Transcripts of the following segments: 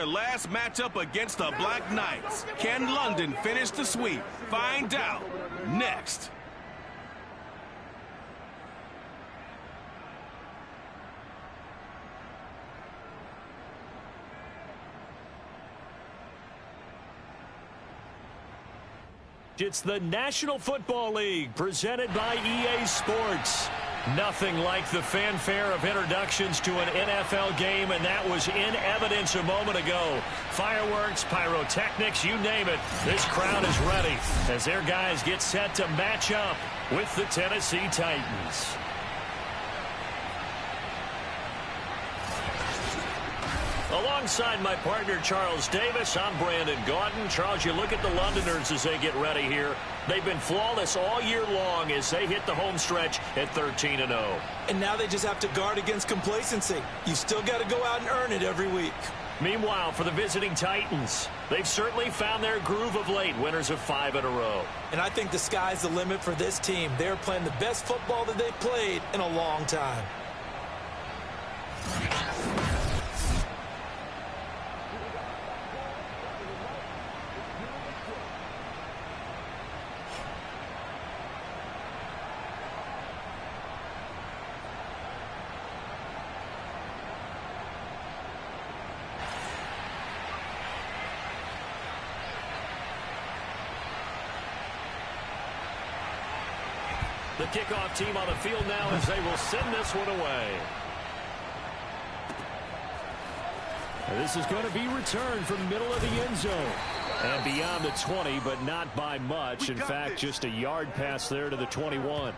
The last matchup against the Black Knights. Can London finish the sweep? Find out next. It's the National Football League presented by EA Sports. Nothing like the fanfare of introductions to an NFL game, and that was in evidence a moment ago. Fireworks, pyrotechnics, you name it. This crowd is ready as their guys get set to match up with the Tennessee Titans. Alongside my partner, Charles Davis, I'm Brandon Gaudin. Charles, you look at the Londoners as they get ready here. They've been flawless all year long as they hit the home stretch at 13-0. And now they just have to guard against complacency. You still got to go out and earn it every week. Meanwhile, for the visiting Titans, they've certainly found their groove of late, winners of 5 in a row. And I think the sky's the limit for this team. They're playing the best football that they've played in a long time. The kickoff team on the field now as they will send this one away. And this is going to be returned from the middle of the end zone. And beyond the 20, but not by much. In fact, just a yard pass there to the 21.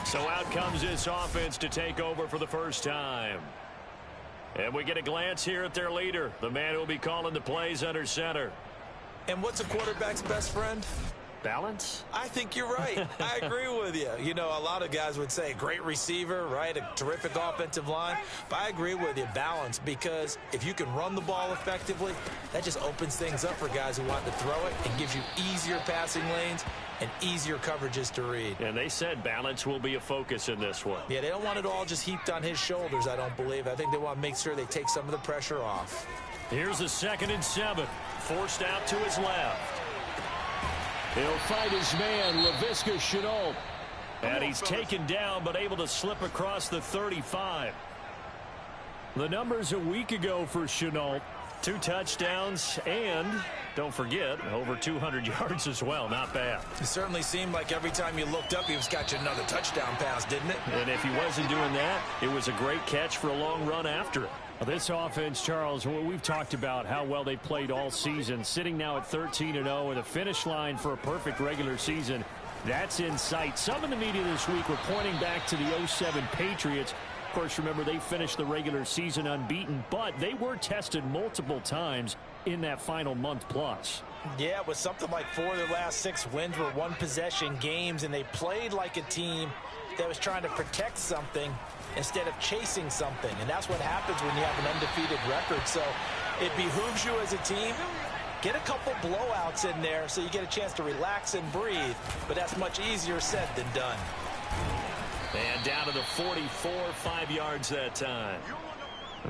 So out comes this offense to take over for the first time. And we get a glance here at their leader, the man who will be calling the plays under center. And what's a quarterback's best friend? Balance? I think you're right. I agree with you. You know, a lot of guys would say great receiver, right? A terrific offensive line. But I agree with you, balance, because if you can run the ball effectively, that just opens things up for guys who want to throw it and gives you easier passing lanes and easier coverages to read. And they said balance will be a focus in this one. Yeah, they don't want it all just heaped on his shoulders, I don't believe. I think they want to make sure they take some of the pressure off. Here's a 2nd and 7. Forced out to his left. He'll fight his man, Laviska Shenault. And he's taken down, but able to slip across the 35. The numbers a week ago for Shenault. 2 touchdowns and, don't forget, over 200 yards as well. Not bad. It certainly seemed like every time you looked up, he was got you another touchdown pass, didn't it? And if he wasn't doing that, it was a great catch for a long run after it. This offense, Charles, we've talked about how well they played all season, sitting now at 13-0 with a finish line for a perfect regular season. That's in sight. Some in the media this week were pointing back to the 07 Patriots. Of course, remember, they finished the regular season unbeaten, but they were tested multiple times in that final month plus. Yeah, it was something like 4 of their last 6 wins were one-possession games, and they played like a team that was trying to protect something instead of chasing something. And that's what happens when you have an undefeated record. So it behooves you as a team, get a couple blowouts in there so you get a chance to relax and breathe. But that's much easier said than done. And down to the 44, 5 yards that time.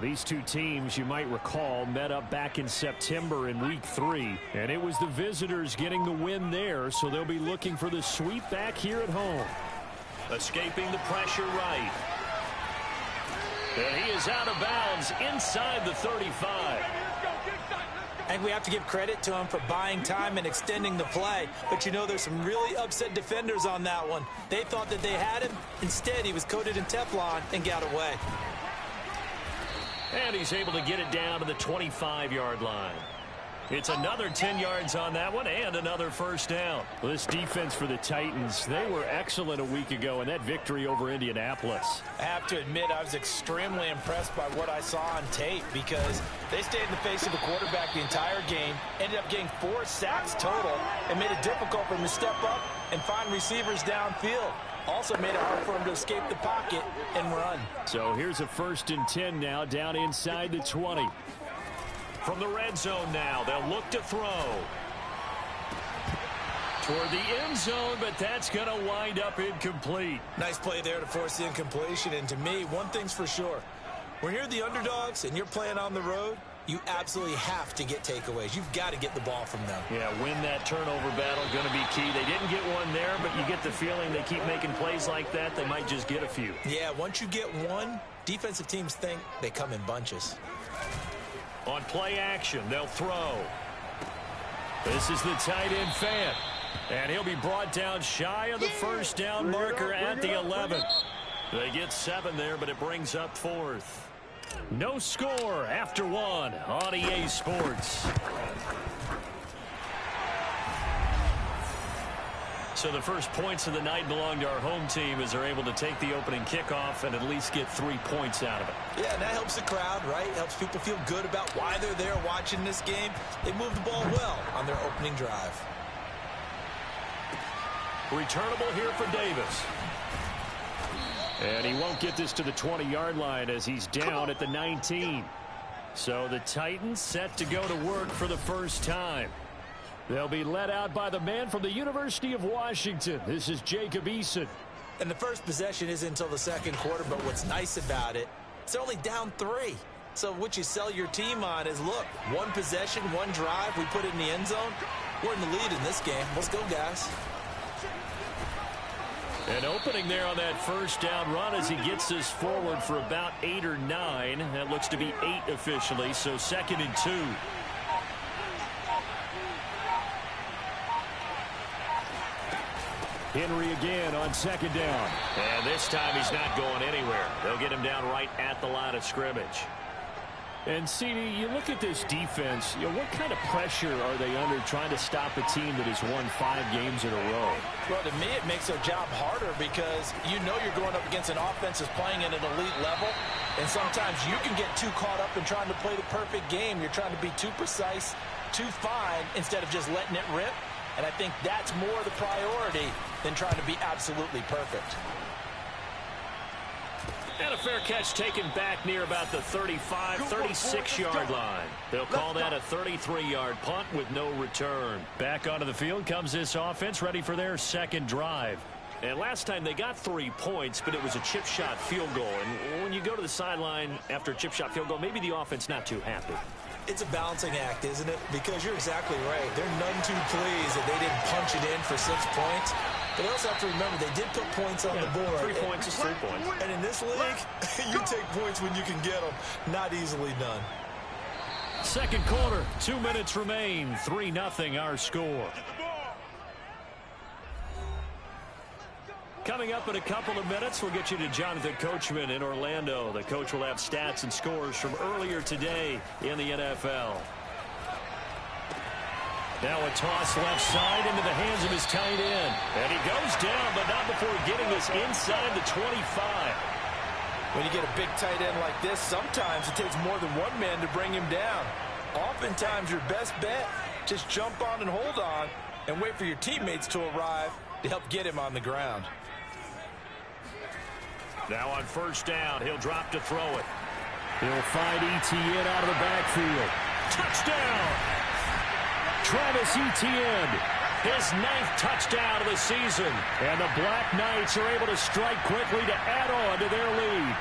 These two teams, you might recall, met up back in September in Week 3. And it was the visitors getting the win there, so they'll be looking for the sweep back here at home. Escaping the pressure right. And he is out of bounds inside the 35. And we have to give credit to him for buying time and extending the play. But, you know, there's some really upset defenders on that one. They thought that they had him. Instead, he was coated in Teflon and got away. And he's able to get it down to the 25-yard line. It's another 10 yards on that one and another first down. Well, this defense for the Titans, they were excellent a week ago in that victory over Indianapolis. I have to admit, I was extremely impressed by what I saw on tape because they stayed in the face of the quarterback the entire game, ended up getting 4 sacks total, and made it difficult for him to step up and find receivers downfield. Also made it hard for him to escape the pocket and run. So here's a 1st and 10 now down inside the 20. From the red zone now, they'll look to throw. Toward the end zone, but that's going to wind up incomplete. Nice play there to force the incompletion. And to me, one thing's for sure. When you're the underdogs and you're playing on the road, you absolutely have to get takeaways. You've got to get the ball from them. Yeah, win that turnover battle, going to be key. They didn't get one there, but you get the feeling they keep making plays like that, they might just get a few. Yeah, once you get one, defensive teams think they come in bunches. On play action, they'll throw. This is the tight end Fant. And he'll be brought down shy of the first down marker at the 11. They get 7 there, but it brings up 4th. No score after 1 on EA Sports. So the first points of the night belong to our home team as they're able to take the opening kickoff and at least get 3 points out of it. Yeah, and that helps the crowd, right? Helps people feel good about why they're there watching this game. They moved the ball well on their opening drive. Returnable here for Davis. And he won't get this to the 20-yard line as he's down at the 19. So the Titans set to go to work for the first time. They'll be led out by the man from the University of Washington. This is Jacob Eason. And the first possession isn't until the second quarter, but what's nice about it, it's only down 3. So what you sell your team on is, look, 1 possession, 1 drive, we put it in the end zone. We're in the lead in this game. Let's go, guys. An opening there on that first down run as he gets us forward for about 8 or 9. That looks to be 8 officially, so 2nd and 2. Henry again on 2nd down. And this time he's not going anywhere. They'll get him down right at the line of scrimmage. And, CD, you look at this defense, what kind of pressure are they under trying to stop a team that has won 5 games in a row? Well, to me, it makes their job harder because you know you're going up against an offense that's playing at an elite level, and sometimes you can get too caught up in trying to play the perfect game. You're trying to be too precise, too fine, instead of just letting it rip, and I think that's more the priority than trying to be absolutely perfect. And a fair catch taken back near about the 35, 36-yard line. They'll call that a 33-yard punt with no return. Back onto the field comes this offense, ready for their second drive. And last time they got 3 points, but it was a chip shot field goal. And when you go to the sideline after a chip shot field goal, maybe the offense not too happy. It's a balancing act, isn't it? Because you're exactly right. They're none too pleased that they didn't punch it in for 6 points. But they also have to remember they did put points on the board. 3 points is 3 points. And in this league, you take points when you can get them. Not easily done. Second quarter, 2 minutes remain. 3-0 our score. Coming up in a couple of minutes, we'll get you to Jonathan Coachman in Orlando. The coach will have stats and scores from earlier today in the NFL. Now a toss left side into the hands of his tight end. And he goes down, but not before getting us inside the 25. When you get a big tight end like this, sometimes it takes more than one man to bring him down. Oftentimes, your best bet, just jump on and hold on and wait for your teammates to arrive to help get him on the ground. Now on first down, he'll drop to throw it. He'll find Etienne out of the backfield. Touchdown! Travis Etienne, his 9th touchdown of the season. And the Black Knights are able to strike quickly to add on to their lead.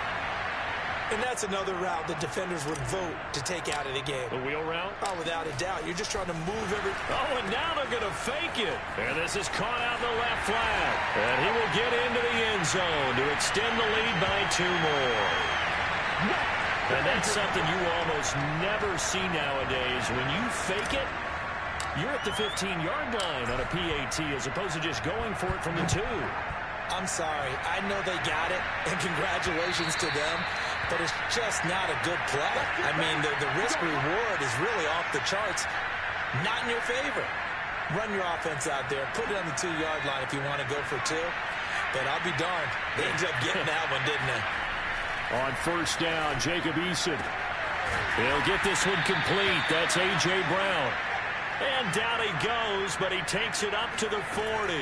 And that's another route that defenders would vote to take out of the game. The wheel route? Oh, without a doubt. You're just trying to move every... Oh, and now they're going to fake it. And this is caught out in the left flag. And he will get into the end zone to extend the lead by 2 more. And that's something you almost never see nowadays. When you fake it, you're at the 15-yard line on a PAT as opposed to just going for it from the 2. I'm sorry. I know they got it, and congratulations to them, but it's just not a good play. I mean, the risk-reward is really off the charts. Not in your favor. Run your offense out there. Put it on the 2-yard line if you want to go for 2. But I'll be darned. They ended up getting that one, didn't they? On first down, Jacob Eason. He'll get this one complete. That's A.J. Brown. And down he goes, but he takes it up to the 40.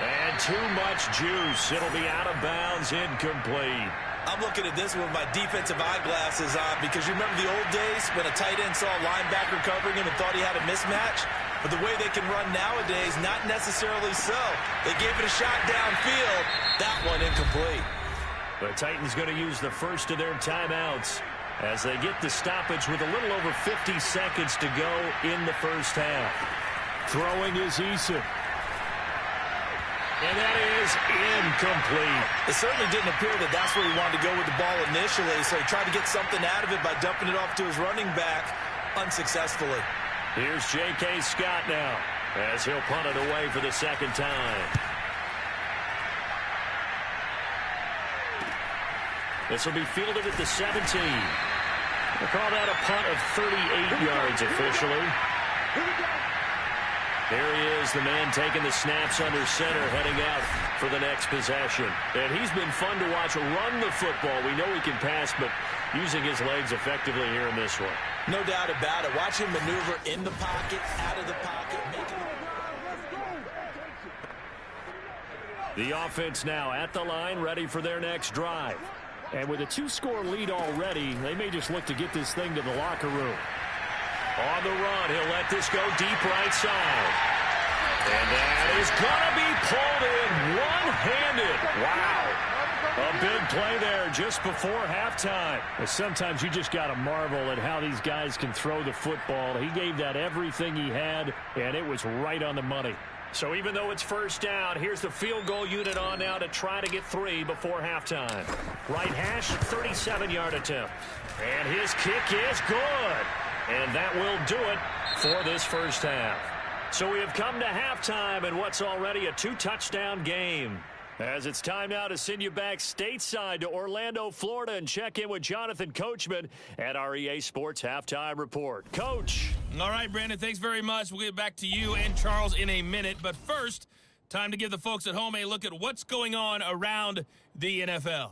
And too much juice. It'll be out of bounds, incomplete. I'm looking at this one with my defensive eyeglasses on because you remember the old days when a tight end saw a linebacker covering him and thought he had a mismatch? But the way they can run nowadays, not necessarily so. They gave it a shot downfield. That one incomplete. The Titans going to use the first of their timeouts as they get the stoppage with a little over 50 seconds to go in the first half. Throwing is Eason. And that is incomplete. It certainly didn't appear that that's where he wanted to go with the ball initially, so he tried to get something out of it by dumping it off to his running back unsuccessfully. Here's J.K. Scott now as he'll punt it away for the second time. This will be fielded at the 17. We'll call that a punt of 38 yards officially. There he is, the man taking the snaps under center, heading out for the next possession. And he's been fun to watch run the football. We know he can pass, but using his legs effectively here in this one. No doubt about it. Watch him maneuver in the pocket, out of the pocket, making the offense now at the line, ready for their next drive. And with a 2-score lead already, they may just look to get this thing to the locker room. On the run, he'll let this go deep right side. And that is going to be pulled in one-handed. Wow. A big play there just before halftime. Well, sometimes you just got to marvel at how these guys can throw the football. He gave that everything he had, and it was right on the money. So even though it's first down, here's the field goal unit on now to try to get 3 before halftime. Right hash, 37-yard attempt. And his kick is good. And that will do it for this first half. So we have come to halftime in what's already a 2-touchdown game. As it's time now to send you back stateside to Orlando, Florida, and check in with Jonathan Coachman at our EA Sports Halftime Report. Coach. All right, Brandon, thanks very much. We'll get back to you and Charles in a minute. But first, time to give the folks at home a look at what's going on around the NFL.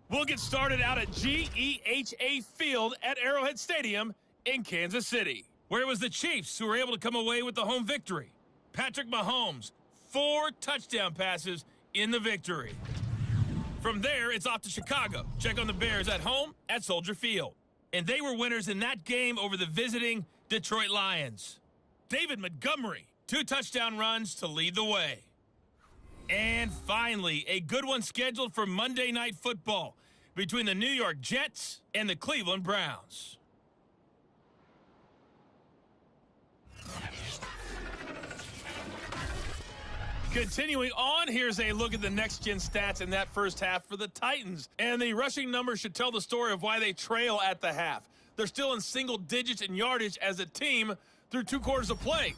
We'll get started out at GEHA Field at Arrowhead Stadium in Kansas City, where it was the Chiefs who were able to come away with the home victory. Patrick Mahomes, 4 touchdown passes in the victory. From there, it's off to Chicago. Check on the Bears at home at Soldier Field. And they were winners in that game over the visiting Detroit Lions. David Montgomery, 2 touchdown runs to lead the way. And finally, a good one scheduled for Monday Night Football between the New York Jets and the Cleveland Browns. Continuing on, here's a look at the next-gen stats in that first half for the Titans. And the rushing numbers should tell the story of why they trail at the half. They're still in single digits in yardage as a team through 2 quarters of play.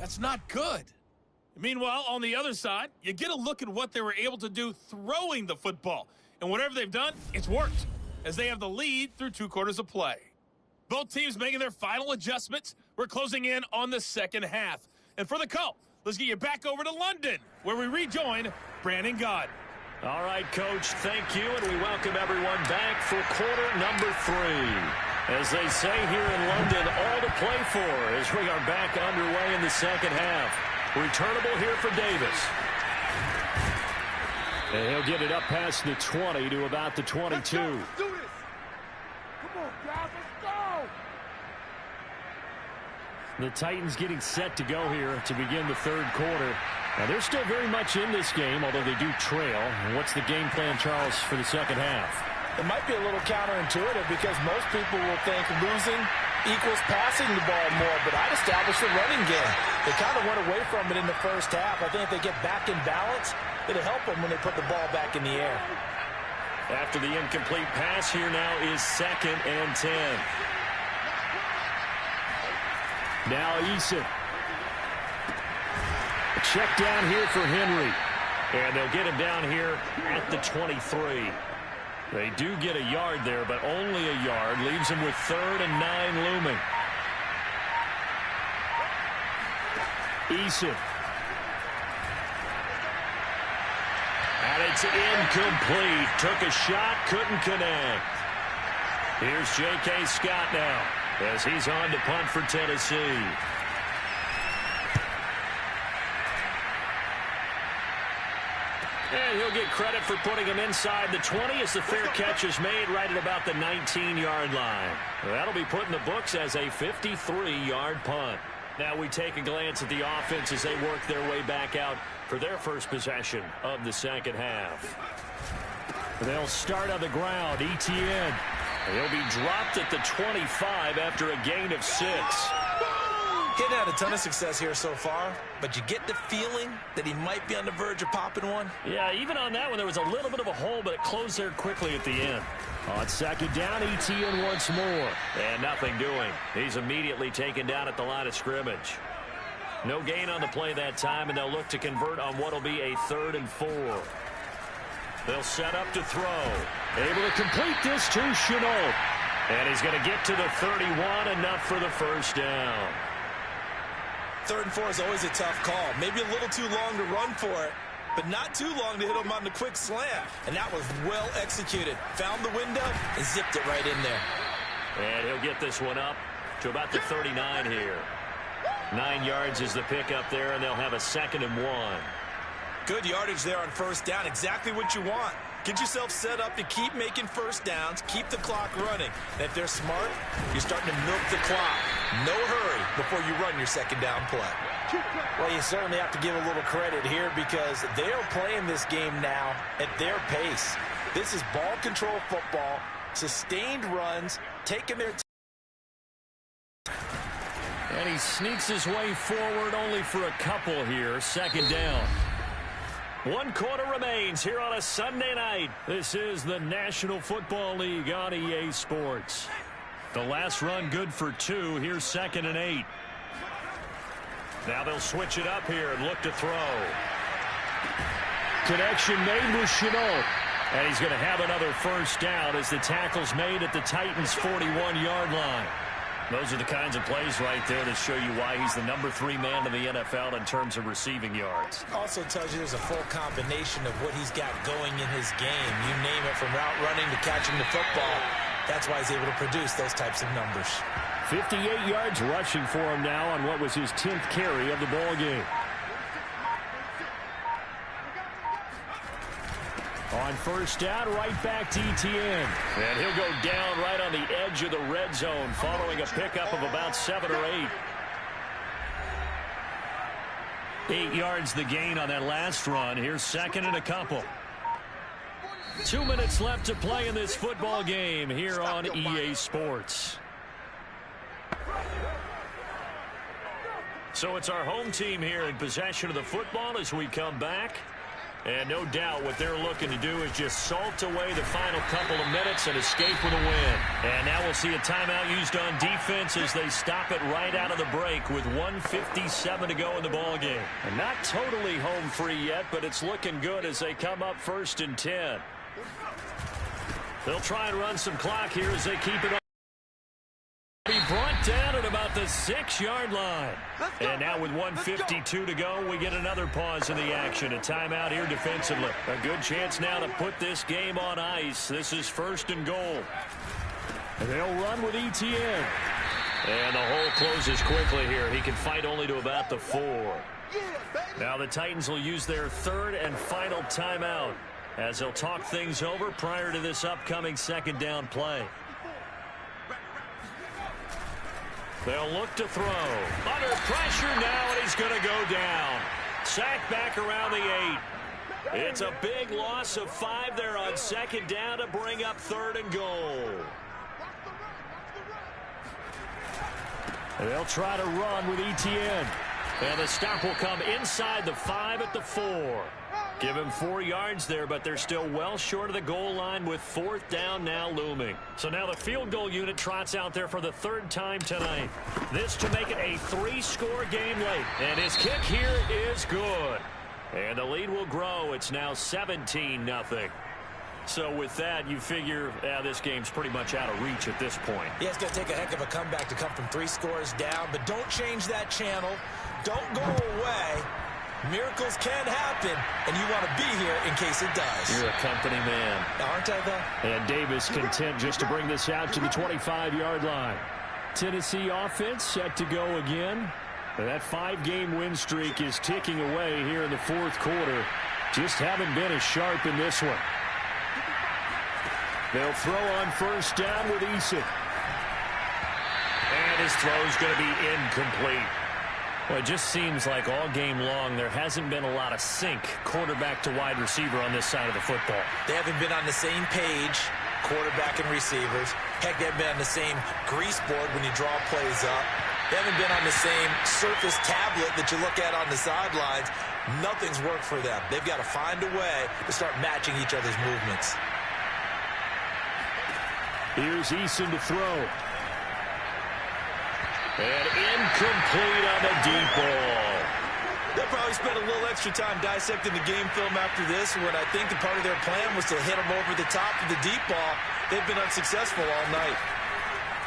That's not good. Meanwhile, on the other side, you get a look at what they were able to do throwing the football. And whatever they've done, it's worked, as they have the lead through 2 quarters of play. Both teams making their final adjustments. We're closing in on the second half. And for the call, let's get you back over to London, where we rejoin Brandon Gaud. All right, Coach, thank you, and we welcome everyone back for quarter number 3. As they say here in London, all to play for as we are back underway in the second half. Returnable here for Davis. And he'll get it up past the 20 to about the 22. Let's do this. Come on, guys, let's go. The Titans getting set to go here to begin the third quarter. Now, they're still very much in this game, although they do trail. And what's the game plan, Charles, for the second half? It might be a little counterintuitive because most people will think losing equals passing the ball more, but I'd establish the running game. They kind of went away from it in the first half. I think if they get back in balance, it'll help them when they put the ball back in the air. After the incomplete pass, here now is 2nd and 10. Now Eason. Check down here for Henry. And they'll get him down here at the 23. They do get a yard there, but only a yard. Leaves him with 3rd and 9 looming. Eason. And it's incomplete. Took a shot, couldn't connect. Here's J.K. Scott now as he's on to punt for Tennessee. And he'll get credit for putting him inside the 20 as the fair catch is made right at about the 19-yard line. That'll be put in the books as a 53-yard punt. Now we take a glance at the offense as they work their way back out for their first possession of the second half. They'll start on the ground. Etienne. He'll be dropped at the 25 after a gain of 6. Getting had a ton of success here so far, but you get the feeling that he might be on the verge of popping one. Yeah, even on that one, there was a little bit of a hole, but it closed there quickly at the end. On second down, Etienne once more. And nothing doing. He's immediately taken down at the line of scrimmage. No gain on the play that time, and they'll look to convert on what will be a 3rd and 4. They'll set up to throw. Able to complete this to Chenault. And he's going to get to the 31, enough for the first down. 3rd and 4 is always a tough call. Maybe a little too long to run for it, but not too long to hit him on the quick slant. And that was well executed. Found the window and zipped it right in there. And he'll get this one up to about the 39 here. 9 yards is the pickup there, and they'll have a 2nd and 1. Good yardage there on first down. Exactly what you want. Get yourself set up to keep making first downs, keep the clock running. And if they're smart, you're starting to milk the clock. No hurry before you run your 2nd down play. Well, you certainly have to give a little credit here because they're playing this game now at their pace. This is ball control football, sustained runs, taking their time. And he sneaks his way forward only for a couple here. 2nd down. 1 quarter remains here on a Sunday night. This is the National Football League on EA Sports. The last run good for 2. Here's 2nd and 8. Now they'll switch it up here and look to throw. Connection made with Chenault. And he's going to have another first down as the tackle's made at the Titans' 41-yard line. Those are the kinds of plays right there that show you why he's the number 3 man in the NFL in terms of receiving yards. Also tells you there's a full combination of what he's got going in his game. You name it, from route running to catching the football. That's why he's able to produce those types of numbers. 58 yards rushing for him now on what was his 10th carry of the ball game. On first down, right back to Etienne. And he'll go down right on the edge of the red zone following a pickup of about 7 or 8. 8 yards the gain on that last run. Here's 2nd and a couple. 2 minutes left to play in this football game here on EA Sports. So it's our home team here in possession of the football as we come back. And no doubt what they're looking to do is just salt away the final couple of minutes and escape with a win. And now we'll see a timeout used on defense as they stop it right out of the break with 1:57 to go in the ball game. And not totally home free yet, but it's looking good as they come up 1st and 10. They'll try and run some clock here as they keep it on. Be brought down at about the 6-yard line. And now with 1:52 to go, we get another pause in the action. A timeout here defensively. A good chance now to put this game on ice. This is 1st and goal. And they'll run with Etienne. And the hole closes quickly here. He can fight only to about the 4. Now the Titans will use their 3rd and final timeout as they'll talk things over prior to this upcoming 2nd down play. They'll look to throw. Under pressure now, and he's going to go down. Sacked back around the 8. It's a big loss of 5 there on 2nd down to bring up 3rd and goal. They'll try to run with Etienne. And the stop will come inside the 5 at the 4. Give him 4 yards there, but they're still well short of the goal line with 4th down now looming. So now the field goal unit trots out there for the 3rd time tonight. This to make it a 3-score game late. And his kick here is good. And the lead will grow. It's now 17-0. So with that, you figure this game's pretty much out of reach at this point. Yeah, it's going to take a heck of a comeback to come from 3 scores down, but don't change that channel. Don't go away. Miracles can happen, and you want to be here in case it does. You're a company man. Aren't I, though? And Davis content just to bring this out to the 25-yard line. Tennessee offense set to go again. That 5-game win streak is ticking away here in the 4th quarter. Just haven't been as sharp in this one. They'll throw on first down with Eason. And his throw's going to be incomplete. Well, it just seems like all game long there hasn't been a lot of sync quarterback to wide receiver on this side of the football. They haven't been on the same page, quarterback and receivers. Heck, they haven't been on the same grease board when you draw plays up. They haven't been on the same surface tablet that you look at on the sidelines. Nothing's worked for them. They've got to find a way to start matching each other's movements. Here's Eason to throw. And incomplete on the deep ball. They'll probably spend a little extra time dissecting the game film after this, when I think the part of their plan was to hit them over the top of the deep ball. They've been unsuccessful all night.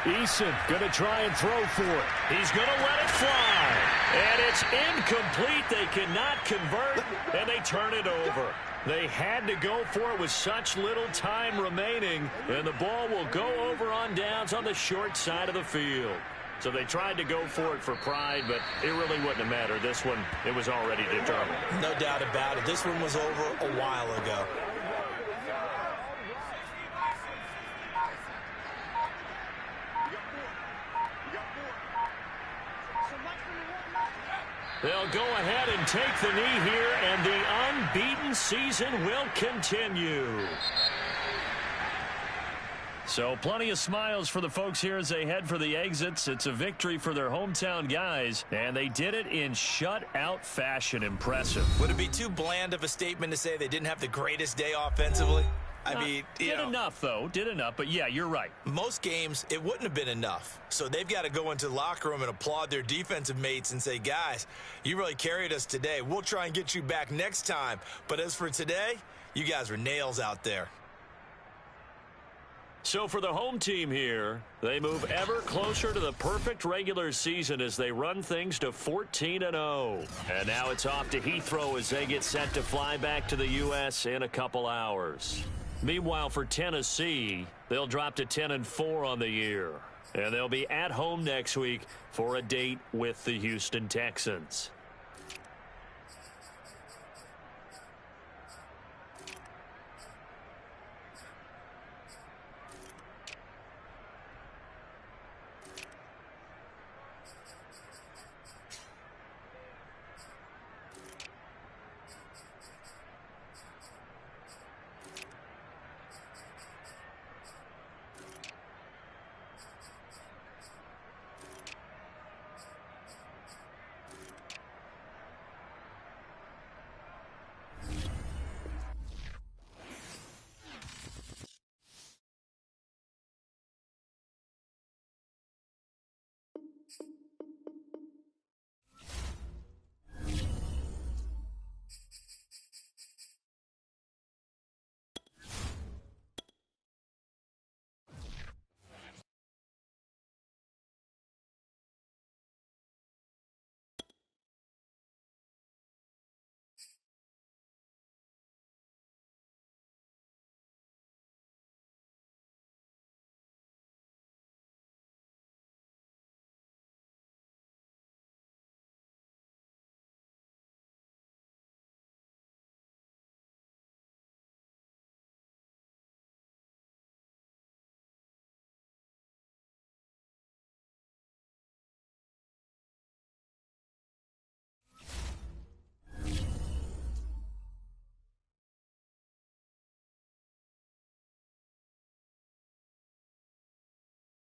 Eason going to try and throw for it. He's going to let it fly. And it's incomplete. They cannot convert, and they turn it over. They had to go for it with such little time remaining, and the ball will go over on downs on the short side of the field. So they tried to go for it for pride, but it really wouldn't have mattered. This one, it was already determined. No doubt about it. This one was over a while ago. They'll go ahead and take the knee here, and the unbeaten season will continue. So plenty of smiles for the folks here as they head for the exits. It's a victory for their hometown guys, and they did it in shutout fashion. Impressive. Would it be too bland of a statement to say they didn't have the greatest day offensively? I mean, did enough, though. Did enough. But, yeah, you're right. Most games, it wouldn't have been enough. So they've got to go into the locker room and applaud their defensive mates and say, guys, you really carried us today. We'll try and get you back next time. But as for today, you guys were nails out there. So for the home team here, they move ever closer to the perfect regular season as they run things to 14-0. And now it's off to Heathrow as they get set to fly back to the U.S. in a couple hours. Meanwhile, for Tennessee, they'll drop to 10-4 on the year. And they'll be at home next week for a date with the Houston Texans.